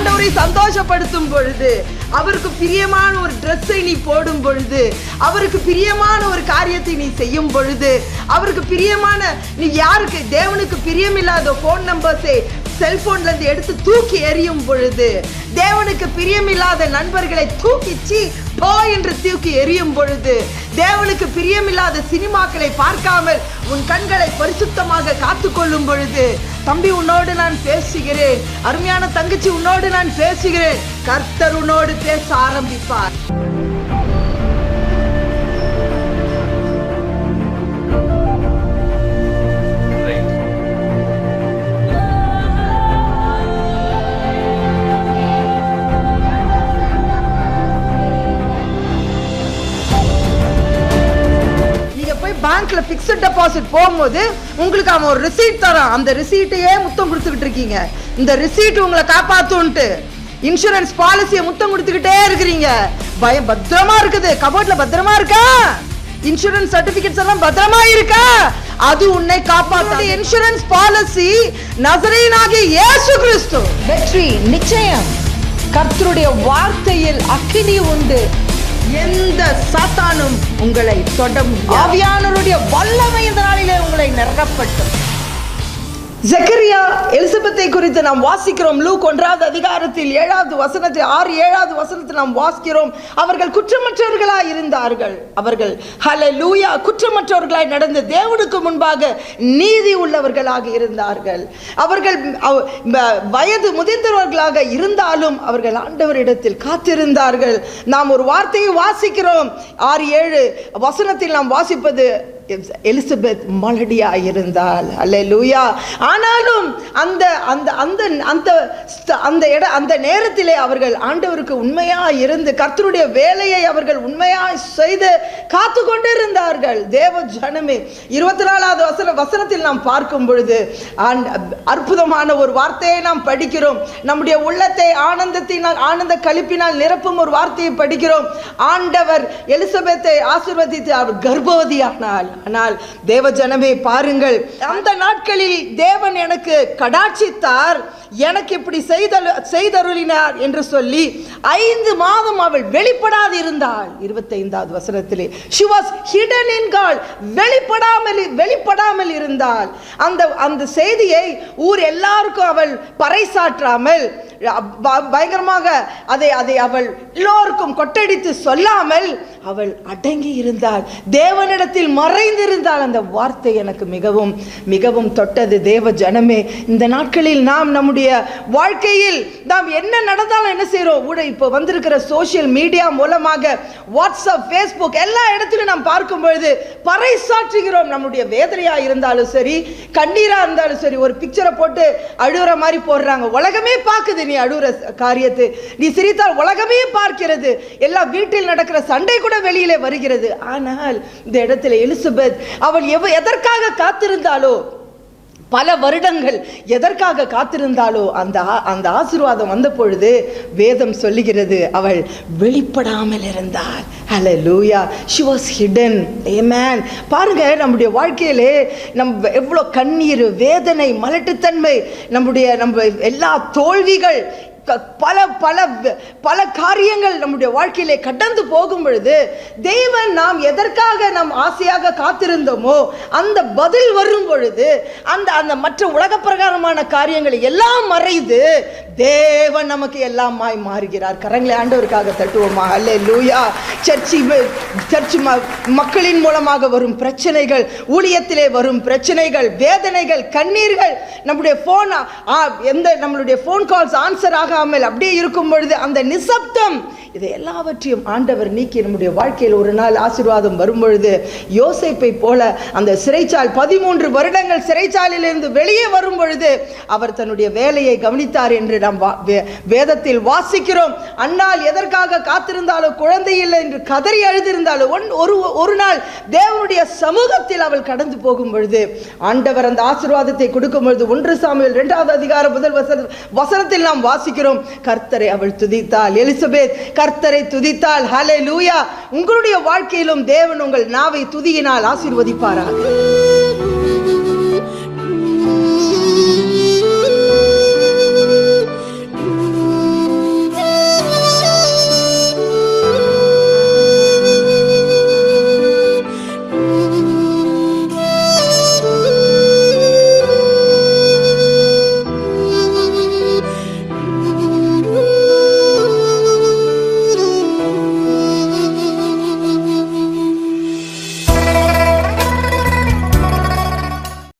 ஆண்டவரை சந்தோஷப்படுத்தும் பொழுது, அவருக்கு பிரியமான ஒரு ட்ரெஸ்ஸை நீ போடும் பொழுது, அவருக்கு பிரியமான ஒரு காரியத்தை நீ செய்யும் பொழுது, அவருக்கு பிரியமான நீ யாருக்கு தேவனுக்கு பிரியமில்லாத போன் நம்பர்ஸை செல்போன்ல இருந்து எடுத்து தூக்கி எறியும் பொழுது, தேவனுக்கு பிரியமில்லாத நண்பர்களை தூக்கி போ என்று தூக்கி எறியும் பொழுது, தேவனுக்கு பிரியமில்லாத சினிமாக்களை பார்க்காமல் உன் கண்களை பரிசுத்தமாக காத்துக்கொள்ளும் பொழுது, தம்பி உன்னோடு நான் பேசுகிறேன், அருமையான தங்கச்சி உன்னோடு நான் பேசுகிறேன், கர்த்தர் உன்னோடு பேச ஆரம்பிப்பார். பேங்க்ல பிக்ஸ்ட் டெபாசிட் போகும்போது உங்களுக்கு அவன் ஒரு ரிசீட் தரான். அந்த ரிசீட்டையே முத்தம் கொடுத்துக்கிட்டு இருக்கீங்க. இந்த ரிசீட் உங்களை காப்பாத்துன்ட்டு இன்சூரன்ஸ் பாலிசியை முத்தம் கொடுத்துக்கிட்டே இருக்கிறீங்க. பயம் பத்திரமா இருக்குது, கபோர்ட்ல பத்திரமா இருக்கா, இன்சூரன்ஸ் சர்டிபிகேட்ஸ் எல்லாம் பத்திரமா இருக்கா, அது உன்னை காப்பாற்று. இன்சூரன்ஸ் பாலிசி நசரேயனாகிய இயேசு கிறிஸ்து. வெற்றி நிச்சயம். கர்த்தருடைய வார்த்தையில் அக்கினி உண்டு. எந்த சாத்தானும் உங்களை தொட முடியாது. ஆவியானவருடைய வல்லமை இந்த நாளிலே உங்களை நிரப்பட்டும். ஜெகரியா எலிசபெத்தை குறித்து நாம் வாசிக்கிறோம். லூக் 1வது அதிகாரத்தில் 7வது வசனத்தில் 6-7வது வசனத்தில் நாம் வாசிக்கிறோம். அவர்கள் குற்றமற்றவர்களாய் இருந்தார்கள். அவர்கள் ஹல்லேலூயா குற்றமற்றவர்களாய் நடந்து தேவனுக்கு முன்பாக நீதி உள்ளவர்களாக இருந்தார்கள். அவர்கள் வயது முதிர்ந்தவர்களாக இருந்தாலும் அவர்கள் ஆண்டவரிடத்தில் காத்திருந்தார்கள். நாம் ஒரு வார்த்தையை வாசிக்கிறோம். 6-7 வசனத்தில் நாம் வாசிப்பது, எலிசபெத் மலடியாய் இருந்தாள். அல்லேலூயா. ஆனாலும் அந்த நேரத்திலே அவர்கள் ஆண்டவருக்கு உண்மையாய் இருந்து கர்த்தருடைய வேலையை அவர்கள் உண்மையாய் செய்து காத்து கொண்டிருந்தார்கள். தேவ ஜனமே, 24வது வசனத்தில் நாம் பார்க்கும் பொழுது அற்புதமான ஒரு வார்த்தையை நாம் படிக்கிறோம். நம்முடைய உள்ளத்தை ஆனந்த களிப்பினால் நிரப்பும் ஒரு வார்த்தையை படிக்கிறோம். ஆண்டவர் எலிசபெத்தை ஆசீர்வதித்து அவர் கர்ப்பவதியானாள். ஆனால் தேவ ஜனமே பாருங்கள், அந்த நாட்களில் தேவன் எனக்கு கடாட்சித்தார், எனக்கு இப்படி செய்தருளினார் என்று சொல்லி 5 மாதம் அவள் வெளிப்படாது இருந்தாள். 25வது வசனத்திலே she was hidden in God, வெளிப்படாமல் இருந்தாள். அந்த செய்தியை ஊர் எல்லாருக்கும் அவள் பறைசாற்றாமல், பயங்கரமாக அதை அவள் எல்லோருக்கும் கொட்டடித்து சொல்லாமல் அவள் அடங்கி இருந்தாள். தேவனிடத்தில் மறைந்திருந்தாள். அந்த வார்த்தை எனக்கு மிகவும் மிகவும் தொட்டது. தேவ ஜனமே, இந்த நாட்களில் நாம் நம்முடைய வாழ்க்கையில் நாம் என்ன நடந்தாலும் என்ன செய்யறோம்? இப்போ வந்திருக்கிற சோசியல் மீடியா மூலமாக வாட்ஸ்அப், ஃபேஸ்புக் எல்லா இடத்திலும் நாம் பார்க்கும் பொழுது பறைசாற்றுகிறோம். நம்முடைய வேதனையா இருந்தாலும் சரி, கண்ணீரா இருந்தாலும் சரி, ஒரு பிக்சரை போட்டு அழுகிற மாதிரி போடுறாங்க. உலகமே பார்க்குது நீ அழுகிற காரியத்தை. நீ சிரித்தால் உலகமே பார்க்கிறது. எல்லா வீட்டில் நடக்கிற சண்டை கூட வெளியிலே வருகிறது. ஆனால் இந்த இடத்துல எலிசபெத் அவள் எதற்காக காத்திருந்தாலோ, பல வருடங்கள் எதற்காக காத்திருந்தாலோ, அந்த ஆசீர்வாதம் வந்த பொழுது வேதம் சொல்லுகிறது அவள் வெளிப்படாமல் இருந்தாள். ஹல்லேலூயா. she was hidden. amen. பாருங்க, நம்முடைய வாழ்க்கையிலே நம்ம எவ்வளோ கண்ணீர், வேதனை, மலட்டுத்தன்மை, நம்ம எல்லா தோல்விகள், பல காரியங்கள் நம்முடைய வாழ்க்கையிலே கடந்து போகும் பொழுது தேவன் நாம் எதற்காக நாம் ஆசையாக காத்திருந்தோமோ அந்த பதில் வரும் பொழுது அந்த மற்ற உலக பிரகாரமான காரியங்களை எல்லாம் மறைந்து தேவன் நமக்கு எல்லாமாய் மாறுகிறார். கரங்களை ஆண்டவருக்காக தட்டுவோமா? அல்லேலூயா. சர்ச் மக்களின் மூலமாக வரும் பிரச்சனைகள், ஊழியத்திலே வரும் பிரச்சனைகள், வேதனைகள், கண்ணீர்கள், நம்முடைய ஃபோன் கால்ஸ் ஆன்சர் ஆகாமல் அப்படியே இருக்கும் பொழுது அந்த நிசப்தம், இதை எல்லாவற்றையும் ஆண்டவர் நீக்கி நம்முடைய வாழ்க்கையில் ஒரு நாள் ஆசீர்வாதம் வரும் பொழுது யோசேப்பை போல அந்த சிறைச்சால் 13 வருடங்கள் சிறைச்சாலையிலிருந்து வெளியே வரும் பொழுது அவர் தன்னுடைய வேலையை கவனித்தார் என்று நாம் வேதத்தில் வாசிக்கிறோம். அன்னாள் எதற்காக காத்திருந்தாலோ, குழந்தை இல்லை என்று கதறி அழுதிருந்தாலோ, ஒரு நாள் தேவனுடைய சமூகத்தில் அவள் கடந்து போகும் பொழுது ஆண்டவர் அந்த ஆசீர்வாதத்தை கொடுக்கும் பொழுது 1 சாமுவேல் 2வது அதிகாரம் 1 வசனத்தில் நாம் வாசிக்கிறோம், கர்த்தரை அவள் துதித்தாள். எலிசபெத் கர்த்தரை துதித்தாள். ஹல்லேலூயா. உங்களுடைய வாழ்க்கையிலும் தேவன் உங்கள் நாவை துதியினால் ஆசீர்வதிப்பாராக.